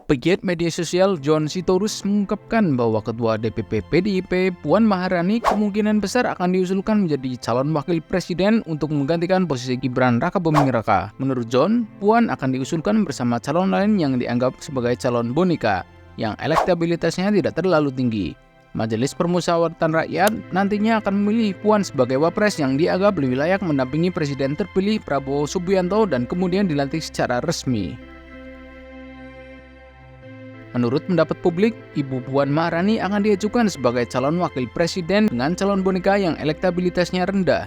Pegiat media sosial John Sitorus mengungkapkan bahwa Ketua DPP PDIP Puan Maharani kemungkinan besar akan diusulkan menjadi calon wakil presiden untuk menggantikan posisi Gibran Rakabuming Raka. Menurut John, Puan akan diusulkan bersama calon lain yang dianggap sebagai calon boneka, yang elektabilitasnya tidak terlalu tinggi. Majelis Permusyawaratan Rakyat nantinya akan memilih Puan sebagai wapres yang dianggap lebih layak mendampingi Presiden terpilih Prabowo Subianto dan kemudian dilantik secara resmi. Menurut pendapat publik, Ibu Puan Maharani akan diajukan sebagai calon wakil presiden dengan calon boneka yang elektabilitasnya rendah.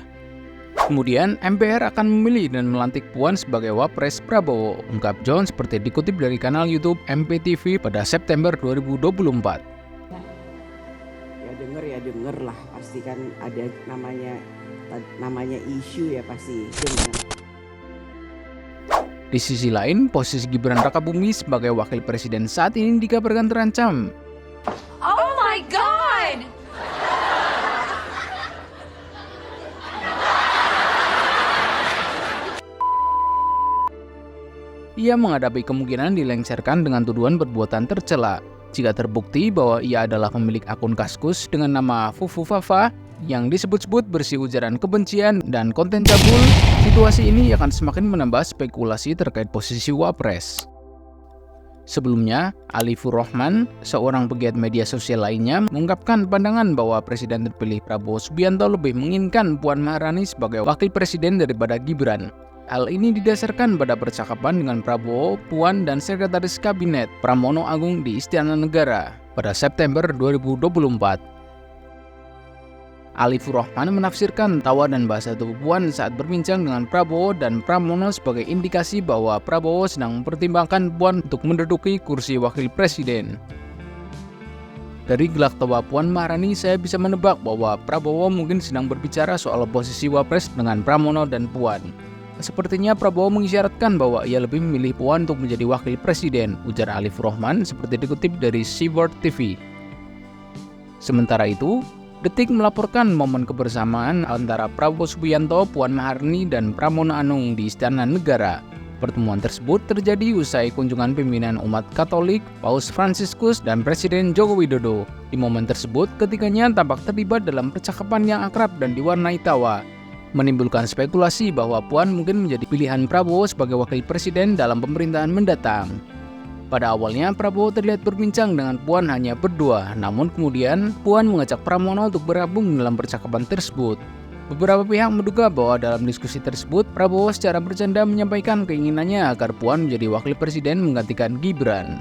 Kemudian, MPR akan memilih dan melantik Puan sebagai wapres Prabowo, ungkap John seperti dikutip dari kanal YouTube MPTV pada September 2024. Ya denger lah, pasti kan ada namanya isu ya pasti denger. Di sisi lain, posisi Gibran Rakabuming sebagai wakil presiden saat ini dikabarkan terancam. Oh my God! Ia menghadapi kemungkinan dilengsarkan dengan tuduhan perbuatan tercela. Jika terbukti bahwa ia adalah pemilik akun Kaskus dengan nama Fufu Fafa yang disebut-sebut bersih ujaran kebencian dan konten cabul, situasi ini akan semakin menambah spekulasi terkait posisi wapres. Sebelumnya, Alifur Rahman, seorang pegiat media sosial lainnya, mengungkapkan pandangan bahwa Presiden terpilih Prabowo Subianto lebih menginginkan Puan Maharani sebagai wakil presiden daripada Gibran. Hal ini didasarkan pada percakapan dengan Prabowo, Puan, dan Sekretaris Kabinet Pramono Anung di Istana Negara pada September 2024. Alifur Rahman menafsirkan tawa dan bahasa tubuh Puan saat berbincang dengan Prabowo dan Pramono sebagai indikasi bahwa Prabowo sedang mempertimbangkan Puan untuk menduduki kursi wakil presiden. Dari gelak tawa Puan Maharani, saya bisa menebak bahwa Prabowo mungkin sedang berbicara soal posisi wapres dengan Pramono dan Puan. Sepertinya Prabowo mengisyaratkan bahwa ia lebih memilih Puan untuk menjadi wakil presiden, ujar Alifur Rahman seperti dikutip dari Seaworld TV. Sementara itu, Detik melaporkan momen kebersamaan antara Prabowo Subianto, Puan Maharani, dan Pramono Anung di Istana Negara. Pertemuan tersebut terjadi usai kunjungan pimpinan umat Katolik, Paus Fransiskus, dan Presiden Joko Widodo. Di momen tersebut, ketiganya tampak terlibat dalam percakapan yang akrab dan diwarnai tawa, menimbulkan spekulasi bahwa Puan mungkin menjadi pilihan Prabowo sebagai wakil presiden dalam pemerintahan mendatang. Pada awalnya, Prabowo terlihat berbincang dengan Puan hanya berdua, namun kemudian Puan mengajak Pramono untuk bergabung dalam percakapan tersebut. Beberapa pihak menduga bahwa dalam diskusi tersebut, Prabowo secara bercanda menyampaikan keinginannya agar Puan menjadi wakil presiden menggantikan Gibran.